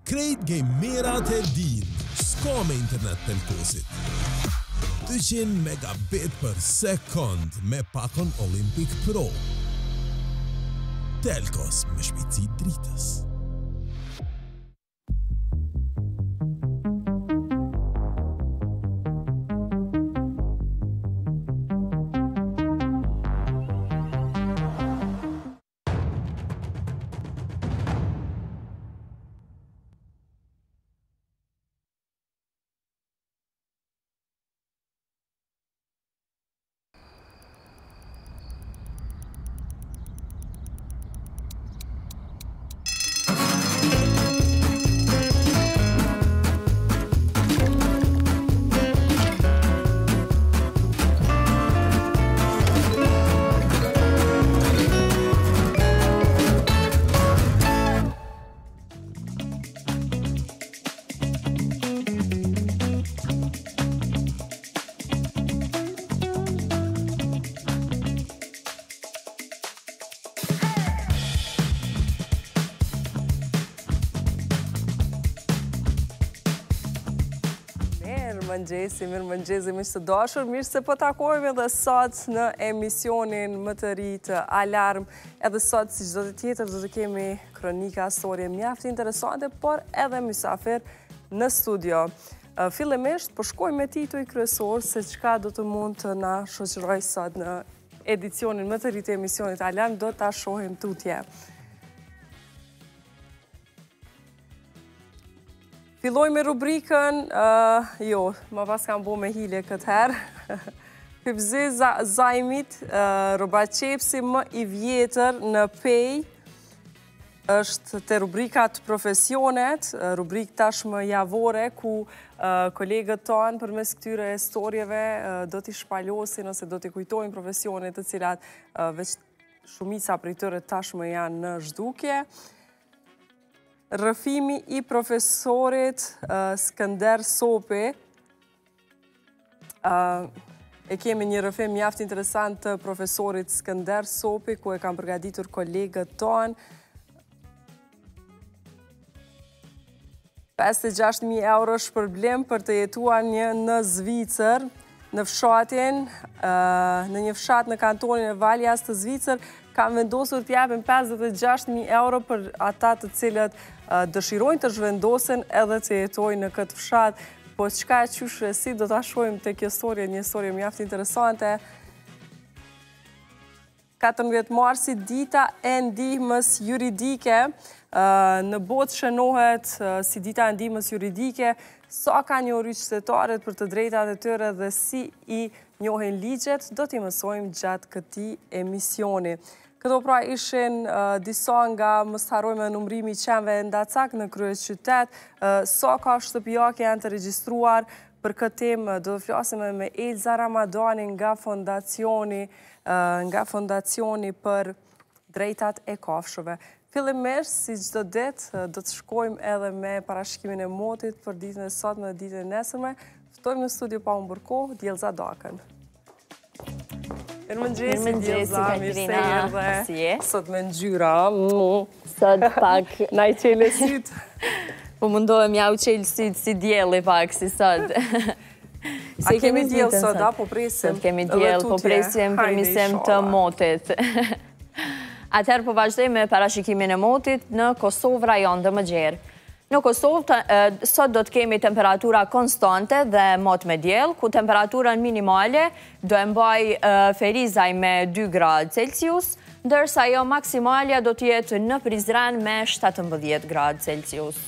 Krejt gamerat e din, s'ka me internet pelkosit. 200 megabit per sekund me pakon Olympic Pro. Telkos me shpejtësi dritës. Mirë mëngjesi, miq të dashur, mirë se po takojmë edhe sot në emisionin më të ri të Alarm. Edhe sot, si çdo ditë tjetër, do të kemi kronika, storje mjaft interesante, por edhe mysafir në studio. Fillimisht, po shkojmë me tituj kryesor se çka do të mund të na shoqëroj sot në edicionin më të ri të emisionit Alarm, do ta shohim tutje. Filloj me rubrikën, ma pas kam bo me hile këtë herë. Hypzi Zajmit, robaqepsi më i vjetër në pej, është të rubrikat profesionet, rubrik tashmë javore, ku kolegët tonë për mes këtyre storjeve do t'i shpalosin ose do t'i kujtojnë profesionet të cilat veç shumica për i tëre tashmë janë në zhdukje. Rrëfimi i profesorit Skënder Sopi. E kemi një rrëfim mjaft interesant të profesorit Skënder Sopi, ku e kam përgatitur kolegët tonë. 56.000 euro shpërblim për të jetuar në Zvicër, në fshatin, në një fshat në kantonin e Valjas të Zvicër, kam vendosur t'japin 56.000 euro për ata të cilët dëshirojnë të zhvendosen edhe të jetojnë në këtë fshat. Po çka e qysh si do ta shohim te kjo storje, një storje mjaft interesante. 14 marsi, dita e ndihmës juridike. Në botë shënohet si dita e ndihmës juridike, sa ka njohur qytetarët për të drejtat e tyre dhe si i njohin ligjet, do t'i mësojmë gjatë këtij emisioni. Këto pra ishin disa nga, mos harrojmë numrimi i qenve ndacak në kryeqytet, sa ka shtëpiake janë të regjistruar. Për këtë temë do të flasim me Elza Ramadani nga fondacioni për drejtat e kafshëve. Fillimisht, si çdo ditë, do të shkojmë edhe me parashikimin e motit për ditën e sotme dhe ditën e nesërme. Ftojmë në studio pa humbur kohë Djelza Dakën. Mirëmëngjesi, Djelza, mirë se erdhe. Si je? Sot me ngjyra. Sot pak Na i qele sytë. po mundohem ja u qelë sytë si djeli pak, si sot. A kemi djelë sot, a po presim? Sot kemi djelë, po presim përmisim të motit. Atëherë po vazhdoj me parashikimin e motit në Kosovë rajon Dëmëgjerë. Në Kosovë sot do të kemi temperatura konstante dhe mot me diell, ku temperaturën minimale do e mbaj Ferizaj me 2 gradë Celsius, ndërsa jo maksimalja do të jetë në Prizren me 17 gradë Celsius.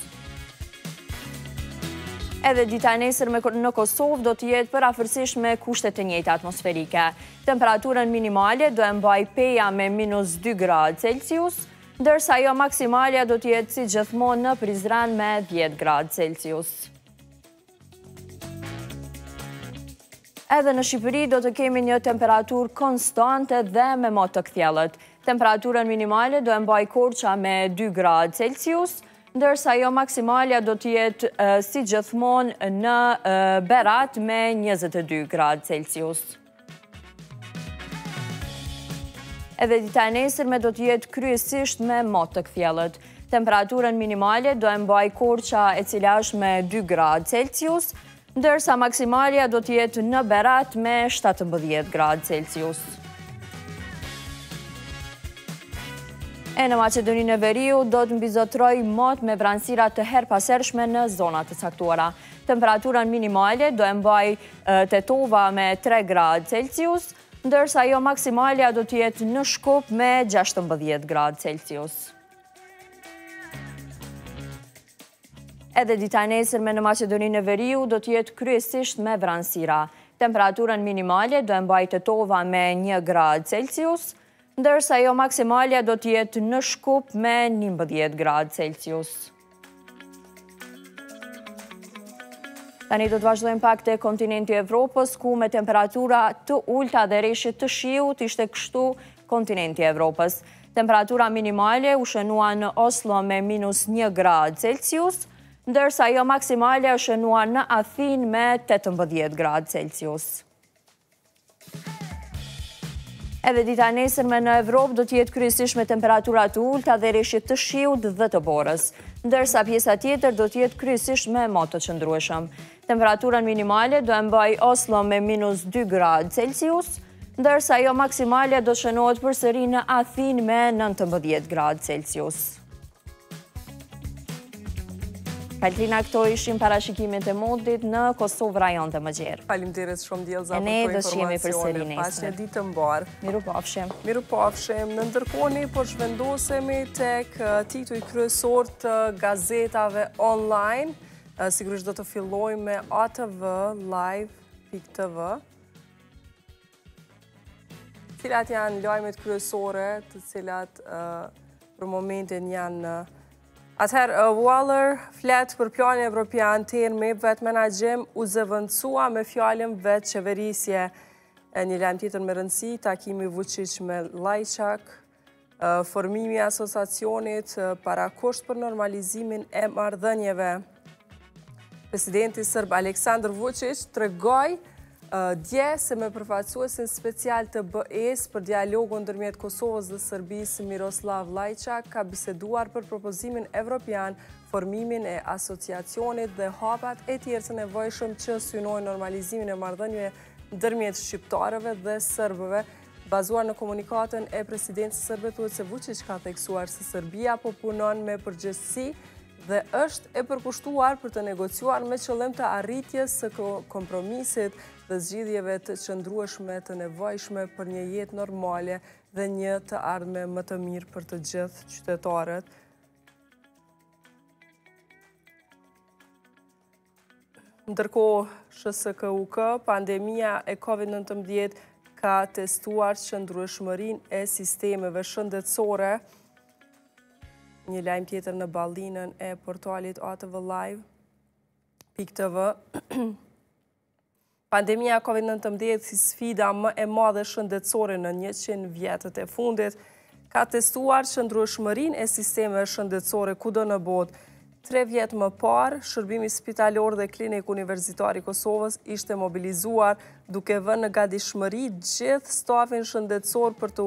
Edhe dita e nesër në Kosovë do të jetë përafërsisht me kushtet e njëjta atmosferike. Temperaturën minimale do e mbaj Peja me -2 gradë Celsius, ndërsa jo maksimalja do të jetë si gjithmonë në Prizren me 10 gradë Celsius. Edhe në Shqipëri do të kemi një temperaturë konstante dhe me mot të kthjellët. Temperaturën minimale do e mbaj Korça me 2 gradë Celsius, ndërsa jo maksimalja do të jetë si gjithmonë në Berat me 22 gradë Celsius. Edhe dita e nesërme do të jetë kryesisht me mot të kthjellët. Temperaturën minimale do e mbaj Korça e cila është me 2 gradë Celsius, ndërsa maksimalja do t'jetë në Berat me 17 gradë Celsius. E në Maqedoninë e Veriut do të mbizotroj mot me vranësira të herpasershme në zonat të caktuara. Temperaturën minimale do e mbaj Tetova me 3 gradë Celsius, ndërsa jo maksimalja do t'jetë në Shkup me 16 gradë Celsius. Edhe dita e nesërme në Maqedoninë e Veriut do t'jetë kryesisht me vranësira. Temperaturën minimale do e mbaj Tetova me 1 gradë Celsius, ndërsa jo maksimalja do t'jetë në Shkup me 11 gradë Celsius. Tani do të vazhdojmë pak te kontinenti i Evropës, ku me temperatura të ulta dhe rreshit të shiut ishte kështu kontinenti i Evropës. Temperatura minimale u shënua në Oslo me -1 gradë Celsius, ndërsa jo maksimalja u shënua në Athinë me 18 gradë Celsius. Edhe dita e nesërme në Evropë do t'jetë kryesisht me temperatura të ulta dhe rreshit të shiut dhe të borës, ndërsa pjesa tjetër do t'jetë kryesisht me mot të qëndrueshëm. Temperaturën minimale do e mbaj Oslo me -2 gradë Celsius, ndërsa jo maksimalja do shënohet përsëri në Athinë me 19 gradë Celsius. Kaltina, këto ishin parashikimet e modit në Kosovë rajon të Mëgjerë. Faleminderit shumë Djelza për këto informacione. shjemi përsëri nesër. Pas një ditë mbar. Miru pafshim. Miru pafshim. Në ndërkoni, por shvendosemi tek tituj kryesor të gazetave online. Sigurisht do të fillojmë me atvlive.tv, cilat janë lajmet kryesore, të cilat për momentin janë. Atëherë, Waller flet për planin evropian të me vetë menaxhim u zëvendësua me fjalën vetë qeverisje. Një lajm tjetër me rëndësi, takimi Vučić me Lajçak, formimi i asociacionit para kusht për normalizimin e marrëdhënieve. Presidenti Sërb Aleksandar Vučić tregoi dje se me përfaqësuesin special të BE-s për dialogun ndërmjet Kosovës dhe Serbisë Miroslav Lajçak ka biseduar për propozimin evropian, formimin e asociacionit dhe hapat e tjerë të nevojshëm që synojnë normalizimin e marrëdhënieve ndërmjet shqiptarëve dhe serbëve. Bazuar në komunikatën e presidentës sërbe, thuhet se Vučić ka theksuar se Serbia po punon me përgjegjësi dhe është e përkushtuar për të negociuar me qëllim të arritjes së kompromisit dhe zgjidhjeve të qëndrueshme të nevojshme për një jetë normale dhe një të ardhme më të mirë për të gjithë qytetarët. Ndërkohë, SHSKUK, pandemia e COVID-19 ka testuar qëndrueshmërinë e sistemeve shëndetësore. Një lajm tjetër në ballinën e portalit atvlive.tv. Pandemia COVID-19 si sfida më e madhe shëndetësore në 100 vjetët e fundit ka testuar qëndrueshmërinë e sistemeve shëndetësore kudo në botë. 3 vjet më parë, shërbimi spitalor dhe klinik universitar i Kosovës ishte mobilizuar duke vënë në gatishmëri gjithë stafin shëndetësor për të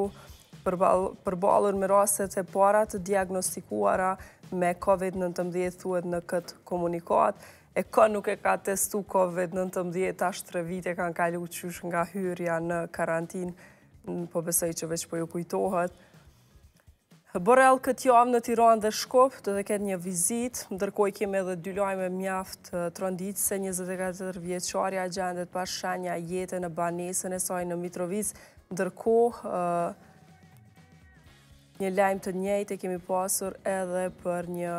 përballur me rastet e para të diagnostikuara me COVID-19, thuhet në këtë komunikat. E nuk e ka testu COVID-19, tash 3 vite kanë kalu qysh nga hyrja në karantinë, po besoj që veç po ju kujtohet. Borrell këtë javë në Tiranë dhe Shkup do të ketë një vizitë, ndërkohë kemi edhe 2 lajme mjaft tronditëse. 24 vjeçaria gjendet pa shenja jete në banesën e saj në Mitrovic, ndërkohë një lajm të njëjtë kemi pasur edhe për një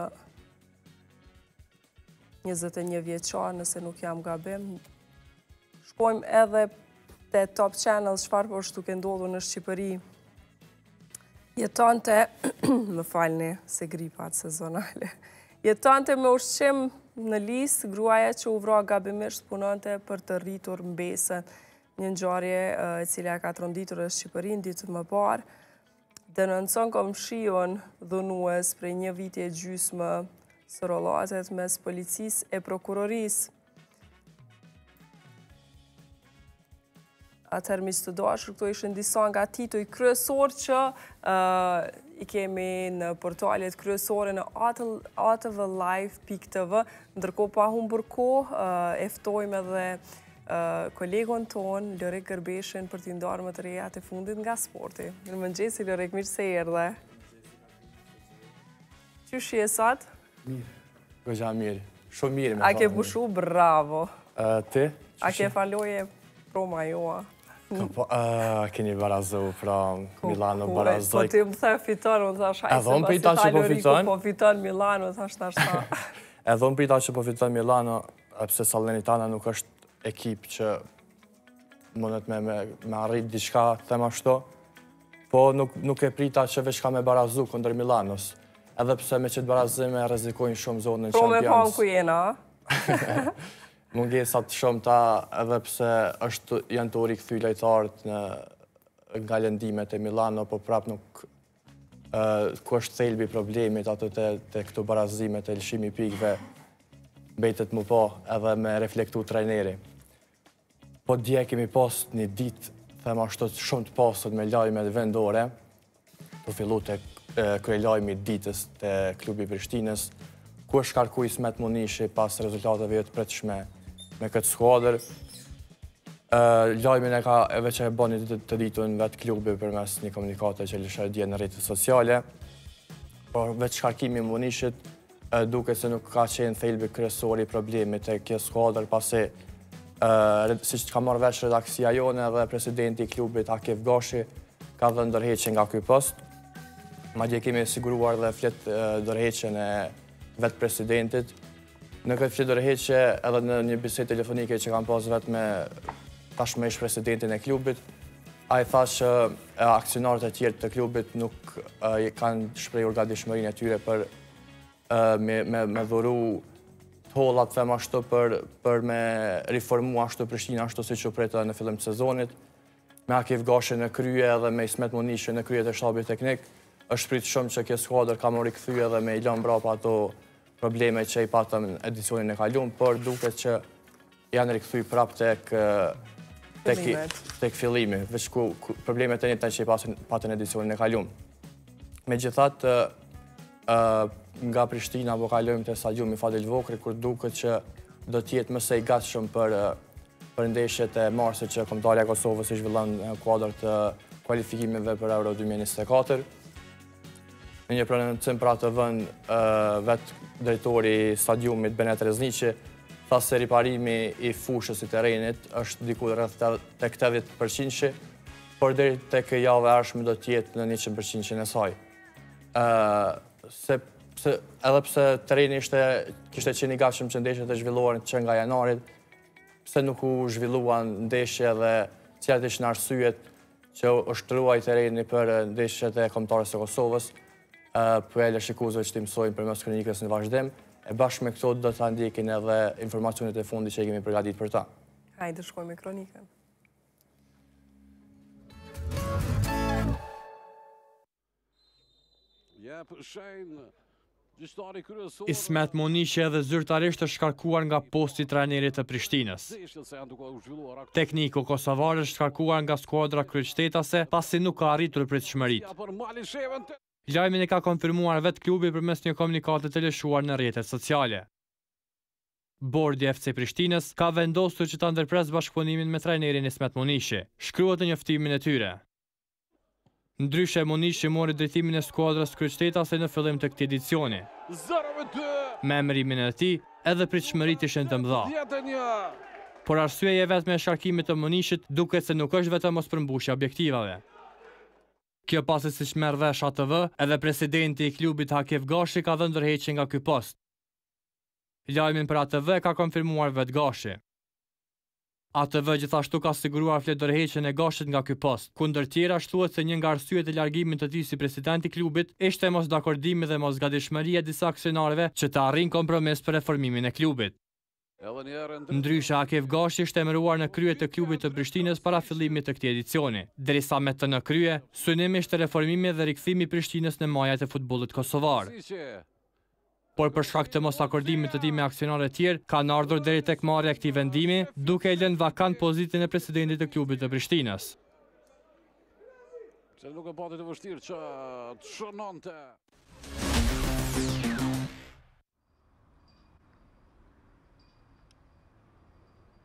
21 vjeçar, nëse nuk jam gabim. Shkojmë edhe te Top Channel, çfarë po është duke ndodhur në Shqipëri. Jetonte, më falni se gripat sezonale, jetonte me ushqim në listë gruaja që u vra gabimisht punonte për të rritur mbesën. Një ngjarje e cila ka tronditur në Shqipëri ditë më parë, denonson komshiun dhunues prej 1 viti e gjysmë së rollatet mes policisë e prokurorisë. Atëherë miq të dashur, këto ishin disa nga titujt kryesor që I kemi në portalet kryesore në atvlive.tv. Ndërkohë pa humbur kohë, e ftojmë edhe kolegon ton, Lorik Gërbeshin, për t'i ndarë më të reja të fundit nga sporti. Mirëmëngjesi, Lorik, mirë se erdhe. Qysh je sot? Mirë, gëgja mirë. Shumë mirë me A ke pushu, bravo. Ti? A ke faloje proma joa? Keni barazu, pra Milano barazoj. Po ti më the fiton, më thash hajse. Edhe unë prita që po fiton. Po fiton Milano, thash ta. Edhe unë prita që po fiton Milano, pse Salernitana nuk është ekip që mundet me arrit diçka thema shto, po nuk e prita që veç ka me barazu kundër Milanos. Edhe pse me që të barazime rezikojnë shumë zonën në Champions. Pro me pam ku jena, Mungesat shumë ta, edhe pse janë të uri këthy lojtarët nga lëndimet e Milano, po prap nuk ku është thelbi problemit ato të këtu barazimet e lëshimi pikve bejtet mu po edhe me reflektu trajneri. Po dje kemi post një ditë, thema ashtot shumë të postot me lajme vendore, po fillu të kryelajmi ditës të klubi Prishtinës, ku është karku Ismet Munishi pas rezultateve të pritshme me këtë skuadër. Lajmin e ka veç e bani të ditun vetë klubi për mes një komunikate që lësha dje në rritët sociale. Por veç karkimi Munishit duke se nuk ka qenë thelbi kryesori problemit e kjo skuadër pasi si që ka marrë veç redaksia jone dhe presidenti i klubit Akif Gashi ka dhe ndërheqen nga ky post. Ma dje kemi siguruar dhe flet ndërheqen e vetë presidentit. Në këtë flet ndërheqe edhe në një bisedë telefonike që kam pas vetë me tashmë ish presidentin e klubit, a I tha që aksionarët e tjerë të klubit nuk kanë shprehur gatishmërinë e tyre për me dhuru tollat them ashtu për me riformu ashtu Prishtinë ashtu siç u preta në fillim të sezonit. Me Akif Gashi në krye edhe me Ismet Munishi në krye të shabit teknik, është prit shumë që kjo skuadër ka më rikthyer edhe me i lënë mbrapa ato probleme që I patëm edicionin e kaluar, por duket që janë rikthyer prap tek fillimi, veç ku problemet e njëjta që I patën edicionin e kaluar. Megjithatë, nga Prishtina po kalojmë te stadiumi Fadil Vokri, kur duket që do të jetë më së I gatshëm për ndeshjet e marsit që Kombëtarja e Kosovës I zhvillon në kuadër të kualifikimeve për Euro 2024. Në një prononcim për atë vend, vetë drejtori I stadiumit Benet Rezniqi tha se riparimi I fushës I terrenit është diku rreth tek 80%, por deri tek java e ardhshme do të jetë në 100% e saj. Edhe pse terreni kishte qenë I gatshëm që ndeshjet të zhvillohen që nga janarit, pse nuk u zhvilluan ndeshje dhe cilat ishin arsyet që u shtruaj terreni për ndeshjet e Kombëtarës së Kosovës, për e shikuesve që të mësojnë përmes kronikës në vazhdim, e bashkë me këto do të ndjekin edhe informacionet e fundi që I kemi përgatitur për ta. Hajde shkojmë me kronikën. Ismet Munishi edhe zyrtarisht është shkarkuar nga posti I trajnerit të Prishtinës. Tekniku kosovar është shkarkuar nga skuadra kryeqytetase pasi nuk ka arritur pritshmëritë. Lajmin e ka konfirmuar vetë klubi përmes një komunikate të lëshuar në rrjetet sociale. Bordi FC Prishtinës ka vendosur që ta ndërpres bashkëpunimin me trajnerin Ismet Munishi, shkruhet në njoftimin e tyre. Ndryshe Munishi mori drejtimin e skuadrës kryeqytetase në fillim të këtij edicioni. Me emërimin e tij, edhe pritshmëritë ishin të mëdha. Por arsyeja e vetme e shkarkimit të Munishit duket se nuk është vetëm mospërmbushja objektivave. Kjo pasi siç merr vesh ATV, edhe presidenti I klubit Akif Gashi ka dhënë ndërheqje nga ky post. Lajmin për ATV ka konfirmuar vetë Gashi. ATV gjithashtu ka siguruar flet ndërheqjen e Gashit nga ky post. Kundër tjera thuhet se një nga arsyet e largimit të tij si president I klubit ishte mosdakordimi dhe mosgatishmëria e disa aksionarëve që të arrin kompromis për reformimin e klubit. Ndryshe Akif Gashi ishte emëruar në krye të klubit të Prishtinës para fillimit të këtij edicioni, derisa me të në krye, synimi ishte reformimi dhe rikthimi I Prishtinës në majat e futbollit kosovar. por për shkak të mos akordimit të tij me aksionarë të tjerë, kanë ardhur deri tek marrja e këtij vendimi, duke e lënë vakant pozitën e presidentit të klubit të Prishtinës. Se nuk e pati të vështirë që të shënonte.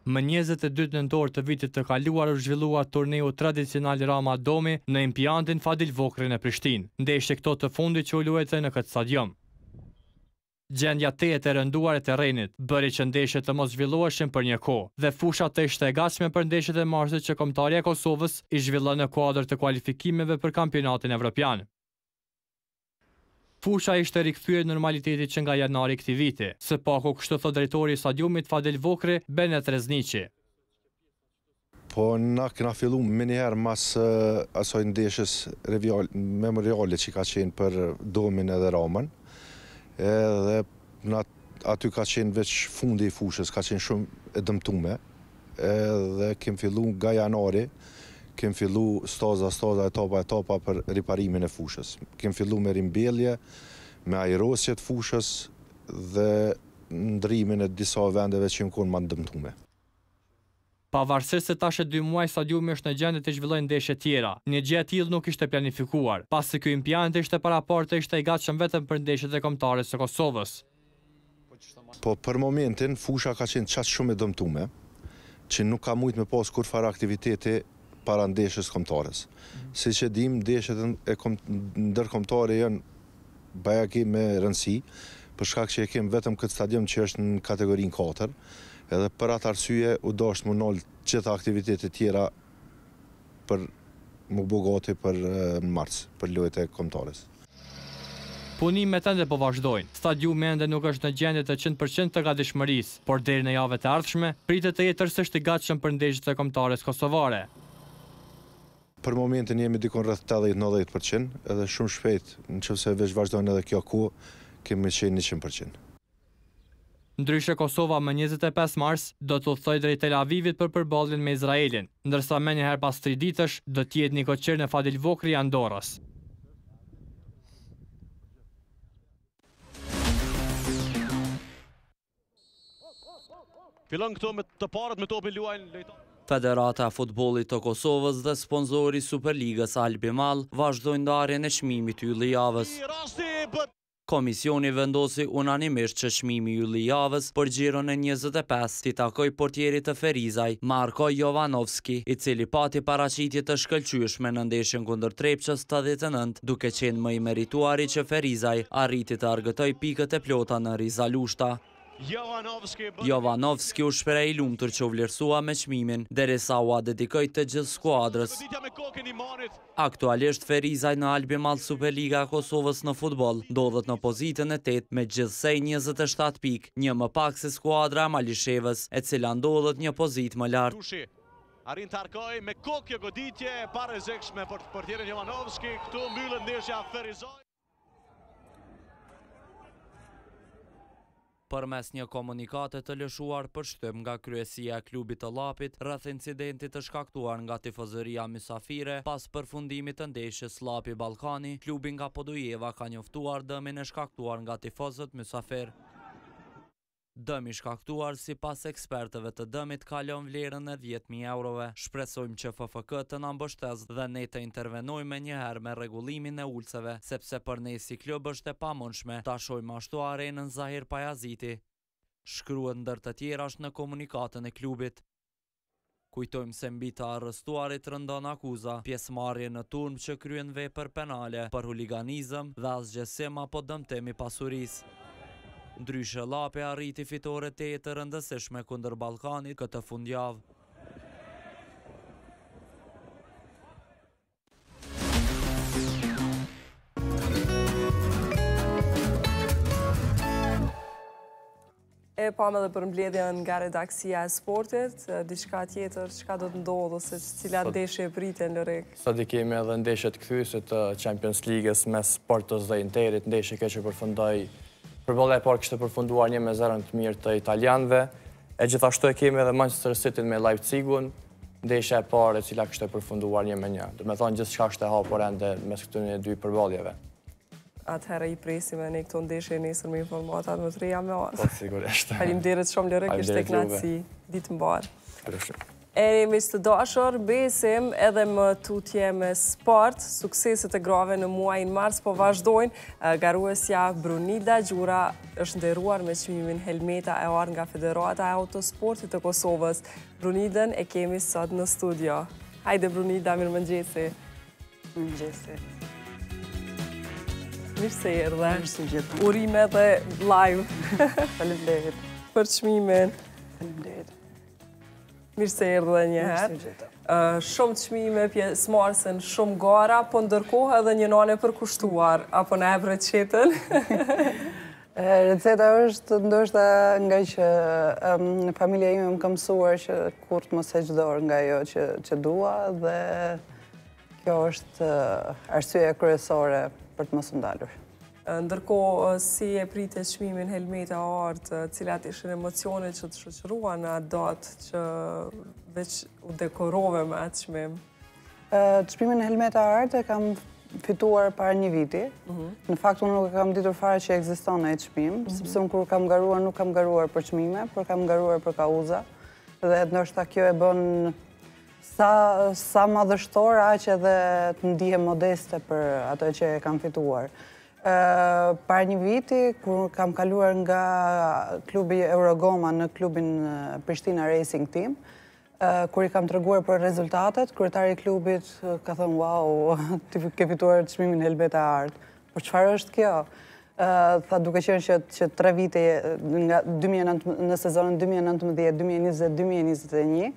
Më 22 nëntor të vitit të kaluar u zhvillua turneu tradicional Rama Domi në impiantin Fadil Vokri në Prishtinë, ndeshje këto të fundit që u luajtë në këtë stadium. Gjendja tejet e rënduar e terrenit bëri që ndeshjet të mos zhvilloheshin për një kohë dhe fusha të ishte e gatshme për ndeshjet e marsit që kombëtarja e Kosovës i zhvillon në kuadër të kualifikimeve për kampionatin evropian. Fusha ishte rikthyer normalitetit që nga janari këtij viti, së paku kështu thot drejtori i stadiumit Fadil Vokri, Benet Rezniqi. Po na kena fillu më njëherë mas asoj ndeshjes memoriale që ka qenë për Domin edhe Ramën, edhe aty ka qenë veç fundi i fushës, ka qenë shumë e dëmtume, edhe kem fillu nga janari, kem fillu staza, etapa për riparimin e fushës. Kem fillu me rimbjellje, me ajrosje të fushës dhe ndrimin e disa vendeve që në më dëmtume. Pavarësisht se tash e 2 muaj stadiumi është në gjendje të zhvillojë ndeshje tjera, një gjë e tillë nuk ishte planifikuar, pasi ky impiant ishte paraportë ishte i gatshëm vetëm për ndeshjet e kombëtarëve të Kosovës. Po për momentin fusha ka qenë çast shumë e dëmtume, që nuk ka mujt me pas kurfar aktiviteti para ndeshjes kombëtares. Siç e dim, ndeshjet e ndërkombëtare janë bajaki me rëndësi, për shkak që e kem vetëm këtë stadium që është në kategorinë 4, edhe për atë arsye u dashur të nol gjitha aktivitetet tjera për më bogati për mars, për lojët e kombëtares. Punimet ende po vazhdojnë. Stadiumi ende nuk është në gjendje të 100% të gatishmërisë, por deri në javët e ardhshme pritet të jetë tërësisht i gatshëm për ndeshjet e kombëtares kosovare. Për momentin jemi dikon rreth 80-90%, edhe shumë shpejt, nëse veç vazhdojnë edhe kjo kohë, kemi qenë 100%. Ndryshe Kosova më 25 mars do të udhtojë drejt Tel Avivit për përballjen me Izraelin, ndërsa më njëherë pas 3 ditësh do të jetë një koçer në Fadil Vokri i Andorrës. Fillon këto me të parët me topin luajnë lojtarë. Federata e Futbollit të Kosovës dhe sponsori Superligës Albi Mall vazhdojnë ndarjen e çmimit të yllijavës. Komisioni vendosi unanimisht që çmimi i yllijavës për xhiron e 25 t'i takoj portierit të Ferizaj, Marko Jovanovski, i cili pati paraqitje të shkëlqyeshme në ndeshjen kundër Trepçës 89, duke qenë më i merituari që Ferizaj arriti të argëtoj pikët e plota në Rizalushta. Jovanovski u shpreh i lumtur që u vlerësua me çmimin, derisa u dedikoi të gjithë skuadrës. Aktualisht Ferizaj në Albi Mall Superliga e Kosovës në futboll ndodhet në pozitën e 8 me gjithsej 27 pikë, një më pak se skuadra e Malishevës, e cila ndodhet një pozitë më lart. Arrin të arkoj me kokë goditje pa rrezikshme për portierin Jovanovski, këtu mbyllet ndeshja Ferizaj. Përmes një komunikate të lëshuar për shtyp nga kryesia e klubit të Llapit rreth incidentit të shkaktuar nga tifozëria mysafire pas përfundimit të ndeshjes Llapi Ballkani, klubi nga Podujeva ka njoftuar dëmin e shkaktuar nga tifozët mysafir. Dëmi shkaktuar sipas ekspertëve të dëmit kalon vlerën e 10.000 eurove. Shpresojmë që FFK të na mbështesë dhe ne të intervenojmë menjëherë me rregullimin e ulceve, sepse për ne si klub është e pamundshme ta shohim ashtu arenën Zahir Pajaziti. Shkruhet ndër të tjerash në komunikatën e klubit. Kujtojmë se mbi të arrestuarit rëndon akuza, pjesëmarrje në turm që kryen vepër penale për huliganizëm dhe asgjësim apo dëmtim i pasurisë. Ndryshe Llapi arriti fitore 8 të rëndësishme kundër Ballkanit këtë fundjavë. E pam edhe për mbledhjen nga redaksia e sportit, diçka tjetër, çka do të ndodhë, ose cila ndeshje priten Lorik? Sot i kemi edhe ndeshjet kthyese të Champions League-s mes Portos dhe Interit, ndeshje që përfundoi përballja e parë kishte përfunduar 1-0 të mirë të italianëve. E gjithashtu e kemi edhe Manchester City me Leipzigun, ndeshja e parë e cila kishte përfunduar 1-1. Do të thonë gjithçka është e hapur ende mes këtyre dy përballjeve. Atëherë i presim e ne këto ndeshje nesër me informatat më të reja me orë. Po, sigurisht. Faleminderit shumë Lorë, kishte kënaqësi ditë mbarë. Përshim. E me të dashur, besim edhe më tutje me sport, sukseset e grave në muajin mars po vazhdojnë. Garuesja Brunilda Gjura është nderuar me çmimin helmeta e orë nga Federata e Autosportit të Kosovës. Brunildën e kemi sot në studio. Hajde Brunilda, mirëmëngjesi. Mirëmëngjesi. Mirë se erdhe. Mirë se gjithë. Urime dhe live. Faleminderit. Për çmimin. Faleminderit. Mirë se erdhe njëherë. Shumë çmime, pjesëmarrësen shumë gara, po ndërkohë edhe një nane përkushtuar, apo në ebret qetën? Receta është ndoshta nga që familja ime më ka mësuar që kur të mos heq dorë nga ajo që dua dhe kjo është arsyeja kryesore për të mos u ndalur. Ndërkohë, si e prite çmimin helmeta artë, cilat ishin emocionet që të shoqëruan në atë datë që veç u dekorove me atë çmim? Çmimin helmeta artë e kam fituar para një viti. Në fakt, unë nuk e kam ditur fare që ekziston ai çmim, sepse unë kur kam garuar, nuk kam garuar për çmime, por kam garuar për kauza. Dhe ndoshta kjo e bën sa madhështor, aq edhe të ndihem modeste për ato që e kam fituar. Para një viti, kur kam kaluar nga klubi Eurogoma në klubin Prishtina Racing Team, kur i kam treguar për rezultatet, kryetari i klubit ka thënë, wow, ti ke fituar çmimin helmeta artë. Por çfarë është kjo? Tha duke qenë që 3 vite në sezonin 2019-2020-2021,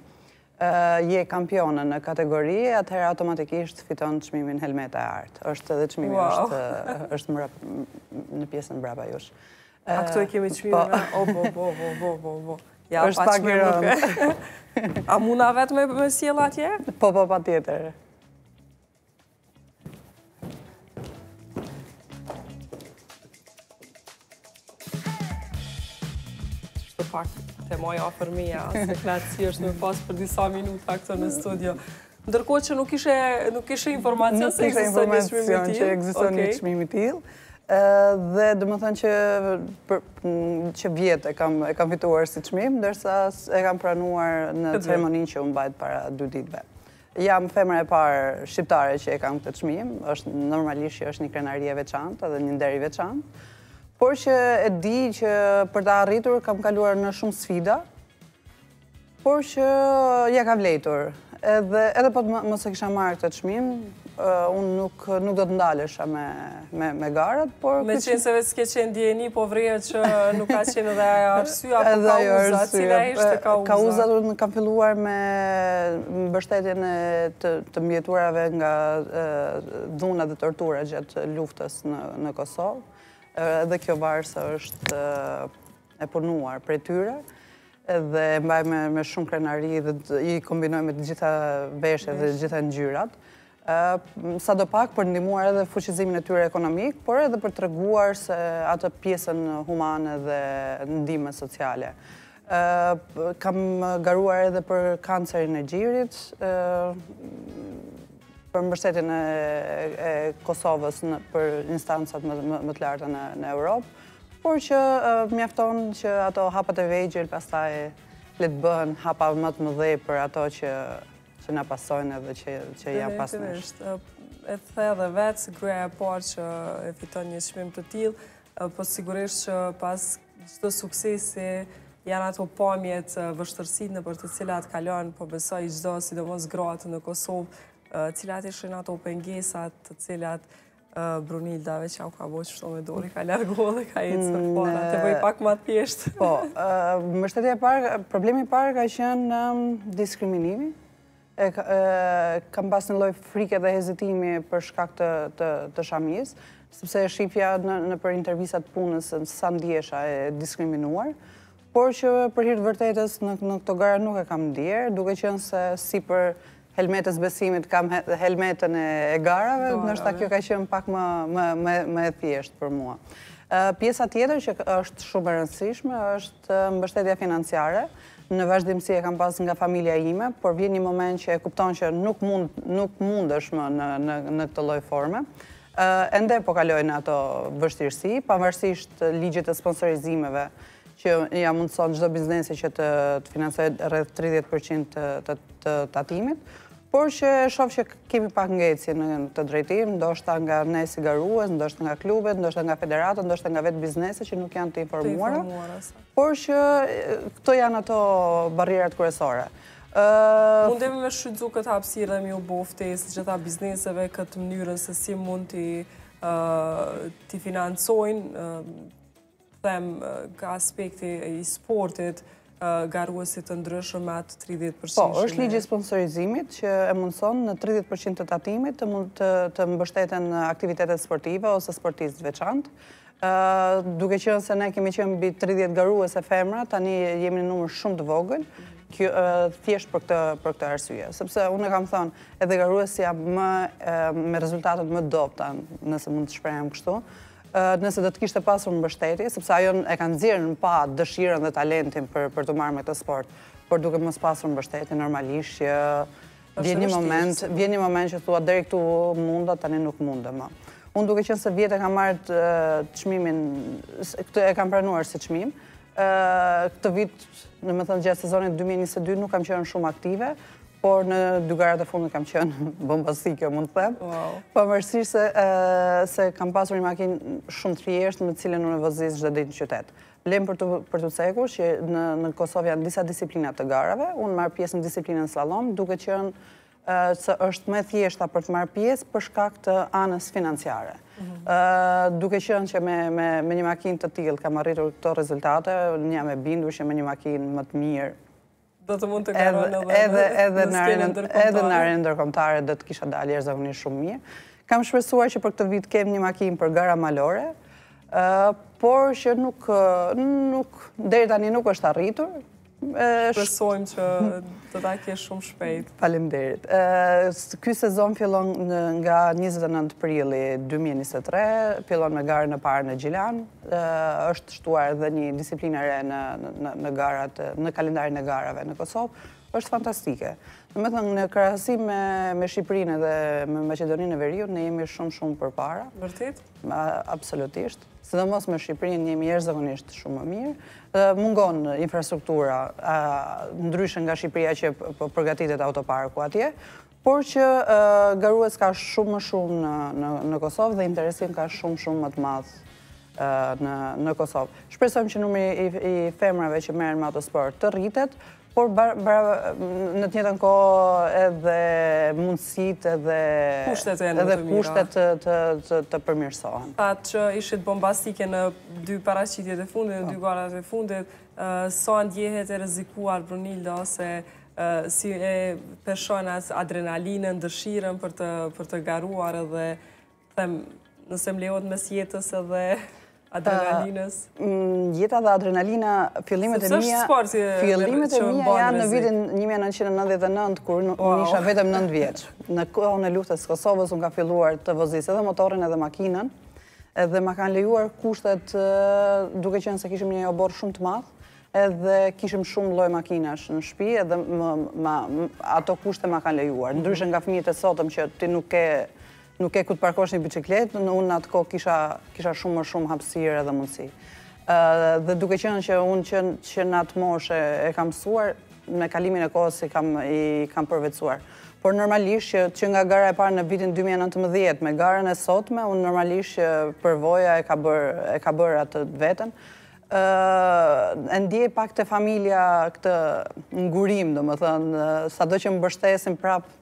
je kampione në kategori, atëherë automatikisht fiton çmimin helmeta e artë. Është edhe çmimi është në pjesën mbrapa jush. A këto e kemi çmimin? O, ja, është pak i rëndë. A muna vetë me sjell atje? Po, patjetër. Pak të moja afërmija, se knatësi është me pas për disa minuta këto në studio. Ndërkohë që nuk ishe informacion se ekziston një çmim i tillë. Nuk ishe informacion që ekziston një çmim i tillë. Dhe do të thënë që vjetë e kam fituar si çmim, ndërsa e kam pranuar në ceremoninë që u mbajt para 2 ditëve. Jam femra e parë shqiptare që e kam këtë çmim, normalisht që është një krenarie veçantë edhe një nder i veçantë. Por që e di që për të arritur kam kaluar në shumë sfida, por që ja ka vlejtur. Edhe po të mos e kisha marrë këtë çmim, unë nuk do të ndalesha me garat, por... Me qenë se vetë s'ke qenë ndjeni, po vrejet që nuk ka qenë edhe arsye apo kauza, cila ishte kauza? Kauzat kam filluar me mbështetjen të mbjeturave nga dhuna dhe tortura gjatë luftës në Kosovë. Edhe kjo varësa është e punuar prej tyre dhe mbaj me shumë krenari dhe i kombinoj me të gjitha veshjet dhe të gjitha ngjyrat. Sa do pak për ndihmuar edhe fuqizimin e tyre ekonomik, por edhe për treguar se atë pjesën humane dhe ndihmën sociale. Kam garuar edhe për kancerin e gjirit, për mbështetjen e Kosovës për instancat më të larta në Europë, por që mjafton që ato hapat e vegjël pastaj le të bëhen hapa më të mëdhej për ato që na pasojnë edhe që janë pas nesh. E the edhe vetë, si gruaja e parë që e fiton një çmim të tillë, po sigurisht që pas çdo suksesi janë ato pamjet, vështërsitë nëpër të cilat kalon, po besoj çdo, sidomos gratë në Kosovë, cilat ishin ato pengesat të cilat Brunilda veç jam ka bëjë shto me dori, ka largohë dhe ka ecë për para, të bëj pak ma thjeshtë. Po, mbështetja e parë, problemi i parë ka qenë diskriminimi. Kam pas një lloj frike dhe hezitimi për shkak të shamis, sepse shifja në për intervistat punës sa ndjesha e diskriminuar, por që për hir të vërtetës në këto gara nuk e kam ndjerë, duke qenë se si për helmetës besimit kam helmetën e garave, nështë kjo ka qenë pak më e thjeshtë për mua. Pjesa tjetër që është shumë e rëndësishme është mbështetja financiare. Në vazhdimsi e kam pas nga familja ime, por vjen një moment që e kupton që nuk mundesh më në këtë lloj forme. Ende po kalojnë ato vështirësi, pavarësisht ligjit të sponsorizimeve që ja mundëson çdo biznesi që të financojë rreth 30% të tatimit, por që shoh që kemi pak ngecje në të drejtim, ndoshta nga ne si garues, ndoshta nga klubet, ndoshta nga federatat, ndoshta nga vetë bizneset që nuk janë të informuara, por që këto janë ato barrierat kryesore. Mundemi me shfrytzu këtë hapësirë dhe mi u bo ftesë gjitha bizneseve këtë mënyrën se si mund t'i financojnë ka aspekti i sportit garuesit të ndryshëm me atë 30%. Po, është ligji sponsorizimit që e mundëson në 30% të tatimit të mbështeten aktivitetet sportive ose sportistë veçantë. Duke qenë se ne kemi qenë mbi 30 garuese femra, tani jemi në numër shumë të vogël, thjesht për këtë arsye. Sepse unë kam thënë, edhe garuesja me rezultatet më dobta, nëse mund të shprehem kështu, nëse do të kishte pasur mbështetje, sepse ajo e kanë nxjerrë në pa dëshirën dhe talentin për të marrë me këtë sport, por duke mos pasur mbështetje, normalisht që vjen një moment që thua deri këtu munda, tani nuk mundem më. Unë duke qenë se vjetë e kam marrë çmimin, e kam pranuar si çmim, këtë vit, në më thënë gjatë sezonit 2022 nuk kam qenë shumë aktive, por në 2 garat e fundit kam qenë bombastike, mund të them. Pavarësisht se kam pasur një makinë shumë të thjeshtë me të cilën unë vozis çdo ditë në qytet. Lem për të cekur që në Kosovë janë disa disiplina të garave, unë marr pjesë në disiplinën slalom, duke qenë se është më thjeshta për të marrë pjesë për shkak të anës financiare. Duke qenë që me një makinë të tillë kam arritur këto rezultate, unë jam e bindur që me një makinë më të mirë do të mund të garojnë edhe në arenën ndërkombëtare do të kisha dalë jashtëzakonisht shumë mirë. Kam shpresuar që për këtë vit kem një makinë për gara malore, por që deri tani nuk është arritur. Besojmë që të ta kesh shumë shpejt. Faleminderit. Ky sezon fillon nga 29 prilli 2023, fillon me garën e parë në Gjilan. Është shtuar edhe një disiplinë re në kalendarin e garave në Kosovë. Është fantastike. Domethënë në krahasim me Shqipërinë dhe me Maqedoninë e Veriut ne jemi shumë përpara. Vërtet? Absolutisht. Sidomos me Shqipërinë jemi jashtëzakonisht shumë më mirë. Mungon infrastruktura, ndryshe nga Shqipëria që përgatitet autoparku atje, por që garues ka shumë më shumë në Kosovë dhe interesim ka shumë më të madh në Kosovë. Shpresojmë që numri i femrave që merren me autosport të rritet, por në të njëjtën kohë edhe mundësitë edhe kushtet të përmirësohen. Thatë që ishit bombastike në 2 paraqitjet e fundit, në 2 garat e fundit, sa ndjehet e rrezikuar Brunilda ose si e peshon adrenalinën, dëshirën për të garuar edhe nëse më lejohet mes jetës edhe adrenalinës? Jeta dhe adrenalina, fillimet e mia janë në vitin 1999, kur unë isha vetëm 9 vjeç. Në kohën e luftës së Kosovës unë kam filluar të vozis edhe motorin edhe makinën, edhe ma kanë lejuar kushtet duke qenë se kishim një obor shumë të madh, edhe kishim shumë lloj makinash në shtëpi, edhe ato kushte ma kanë lejuar. Ndryshe nga fëmijët e sotëm që ti nuk ke ku të parkosh një biçikletë, unë në atë kohë kisha shumë më shumë hapësirë edhe mundësi. Dhe duke qenë që unë që në atë moshë e kam mësuar, me kalimin e kohës i kam përvetësuar. Por normalisht që nga gara e parë në vitin 2019 me garën e sotme, unë normalisht që përvoja e ka bërë atë vetën. E ndjej pak të familja këtë ngurim, domethënë, sado që më mbështesin prapë,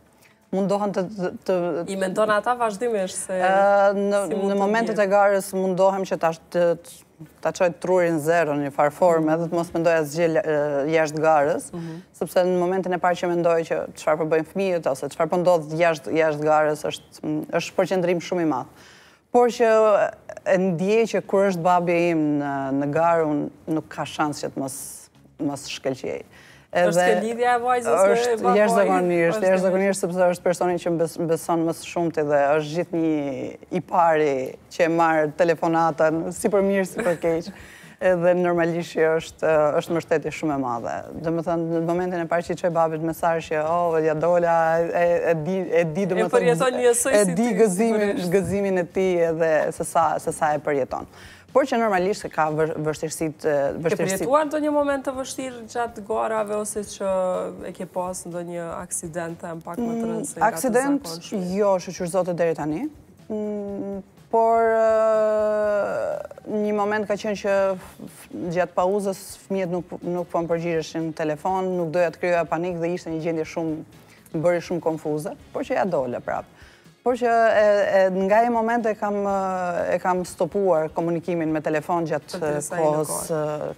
mundohen të... I mendon ata vazhdimisht se... Në momentet e garës mundohem që ta qoj trurin zero një farforme dhe të mos mendoj asgjë jashtë garës, sepse në momentin e parë që mendoj që çfarë po bëjnë fëmijët ose çfarë po ndodh jashtë garës është përqendrim shumë i madh. Por që e ndjej që kur është babi im në garë, nuk ka shans që të mos shkëlqej. Është ke lidhja e vajzës me babaj? Jashtëzakonisht sepse është personi që beson më shumë dhe është gjithë një i pari që e marrë telefonatën, si për mirë, si për keq. edhe normalisht që është mbështetje shumë e madhe. Dhe më thënë, në momentin e parë që i qoj babit mesazh që, ja dola, e di gëzimin e ti edhe se sa e përjeton. Por që normalisht ka vështirësit... Ke përjetuar ndo një moment të vështirë gjatë garave, ose që e ke pas ndo një aksident e më pak më të rëndësej? Aksident, jo, shqyrëzote deri tani. Por një moment ka qenë që gjatë pauzës fëmijët nuk po më përgjigjeshin në telefon, nuk doja të krijoja panik dhe ishte një gjendje shumë, më bëri shumë konfuze, por që ja dole prapë. Por që nga e moment e kam stopuar komunikimin me telefon gjatë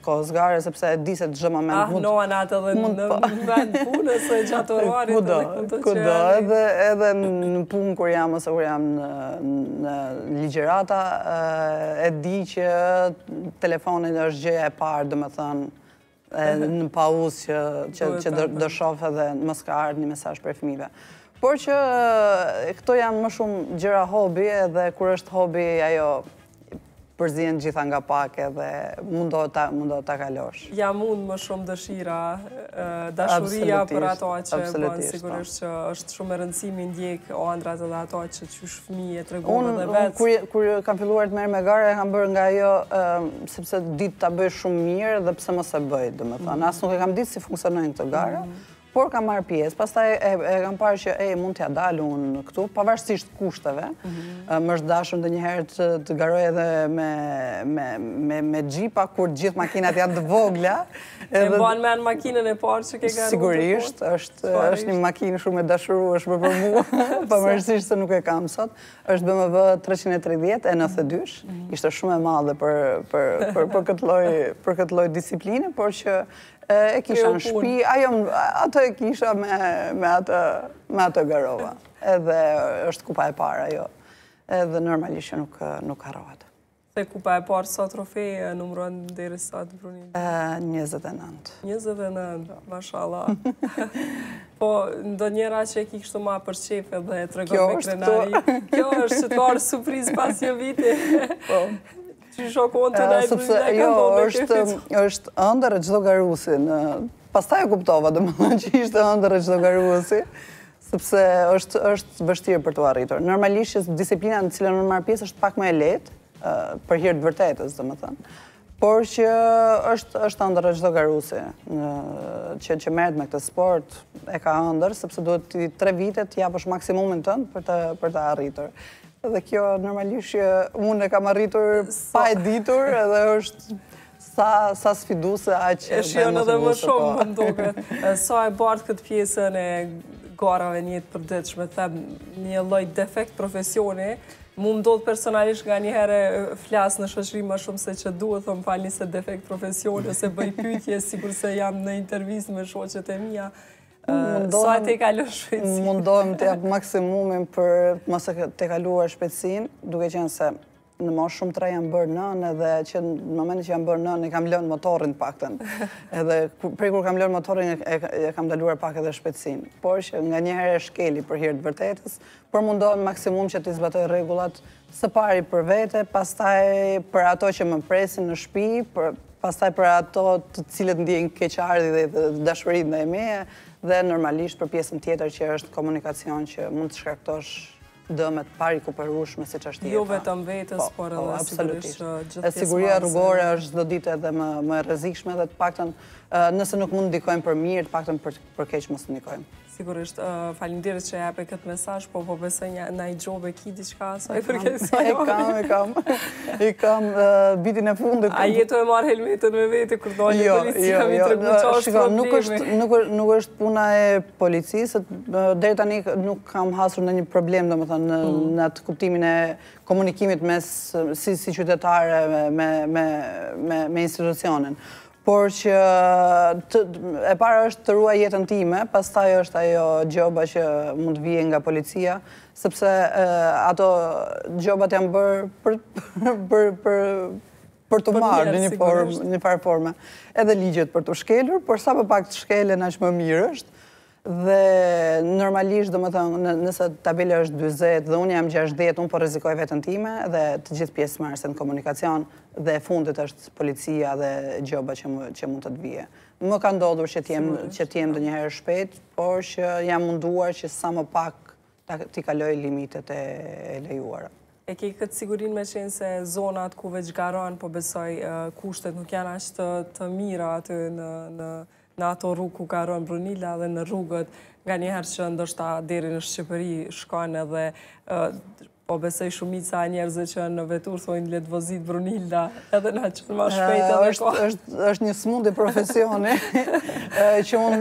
kohës gare, sepse di se çdo moment mund... Noa natë edhe në vend punës e gjatë orarit. Kudo, edhe në punë kur jam ose kur jam në ligjërata, e di që telefonin është gjëja e parë, domethënë, në pauzë që do shoh edhe mos ka ardhur një mesazh për fëmijëve. Por që këto janë më shumë gjëra hobi, edhe kur është hobi ajo përzihen gjitha nga pak edhe mundohet ta kalosh. Ja mund më shumë dëshira, dashuria për ato që bën, sigurisht që është shumë e rëndësishme ndjek ëndrat edhe ato që qysh fëmijë tregove edhe vetë. Kur kam filluar të merr me garë, kam bërë nga ajo sepse ditë ta bëj shumë mirë dhe pse mos e bëj, domethënë. As nuk e kam ditë si funksionojnë këto gara. Por kam marrë pjesë, pastaj e kam parë që mund t'ja dalë unë këtu, pavarësisht kushteve. Më është dashur ndonjëherë të garoj edhe me xhipa, kur gjithë makinat janë të vogla. E mban me anë makinën e parë që ke garuar? Sigurisht, është një makinë shumë e dashurueshme për mua, pavarësisht se nuk e kam sot. Është BMW 330 e 92, ishte shumë e madhe për këtë lloj disipline, por që e kisha në shtëpi, ato e kisha me ato garova. Edhe është kupa e parë ajo. Edhe normalisht që nuk harrohet. Se kupa e parë sa trofe numëron deri sa të Brunit? 29. 29, mashallah. Po, ndonjëra që e ki kështu ma për qef edhe e tregon me krenari. Kjo është që të arë surprizë pas një viti. Po. Është ëndër e çdo garuesi. Pastaj e kuptova, domethënë që ishte ëndër e çdo garuesi, sepse është vështirë për t'u arritur. Normalisht që disiplina në cilën unë marr pjesë është pak më e lehtë, për hir të vërtetës, domethënë. Por që është ëndër e çdo garuesi që merret me këtë sport, e ka ëndër sepse duhet 3 vite të japësh maksimumin tënd për ta arritur. Dhe kjo normalisht që unë e kam arritur pa e ditur edhe është sa sfiduese aq e shijon edhe më shumë më duket. Sa e bart këtë pjesën e garave në jetë përditshme, them një lloj defekt profesioni. Mu ndodh personalisht nga një herë flas në shoqëri më shumë se që duhet, thon falni se defekt profesioni ose bëj pyetje sikur se jam në intervistë me shoqet e mia. Sa te kalon shpejtësinë? Mundohem të jap maksimumin për mos të kaluar shpejtësinë, duke qenë se në moshë shumë të re jam bërë nën, edhe që në momentin që jam bërë nën e kam lënë motorin paktën. Edhe prej kur kam lënë motorin e kam ndaluar pak edhe shpejtësinë. Por që nganjëherë e shkeli për hir të vërtetës, por mundohem maksimum që të zbatoj rregullat së pari për vete, pastaj për ato që më presin në shtëpi, pastaj për ato të cilët ndjejnë keqardhje dhe dashuri ndaj meje, dhe normalisht për pjesën tjetër që është komunikacion që mund të shkaktosh dëmet parikuperueshme siç është jeta. Jo vetëm vetes, por edhe sigurisht gjithë pjesë. Siguria rrugore është çdo ditë edhe më e rrezikshme dhe të paktën nëse nuk mund ndikojmë për mirë, të paktën për keq mos ndikojmë. Sigurisht, faleminderit që jape këtë mesazh, po besoj na i gjobe ki diçka sa i përket kësaj. I kam vitin e fundit. A jetu e marr helmetën me vete kur doli policia mi tregu çfarë problemi? Nuk është puna e policisë, deri tani nuk kam hasur ndonjë problem, domethënë në atë kuptimin e komunikimit mes si qytetare me institucionin. Por që e para është të ruaj jetën time, pastaj është ajo gjoba që mund të vijë nga policia, sepse ato gjobat janë bërë për të marrë në një farë forme. Edhe ligjet për të shkelur, por sa më pak të shkelen aq më mirë është. Dhe normalisht, nëse tabela është 20 dhe unë jam 60, unë po rrezikoj veten time dhe të gjithë pjesëmarrësit në komunikacion dhe e fundit është policia dhe gjoba që mund të vijë. Më ka ndodhur që t'jem ndonjëherë shpejt, por që jam munduar që sa më pak t'i kaloj limitet e lejuara. E ke këtë sigurin me qenë se zonat ku veç garon, po besoj kushtet nuk janë ashtë të mira aty në ato rrugë ku garon Brunilda dhe në rrugët nga njëherë që ndoshta deri në Shqipëri shkojnë edhe po besoj shumica njerëzve që në vetur thojnë le të vozit Brunilda edhe na që më shpejt edhe kohë. Është një smundje profesioni që unë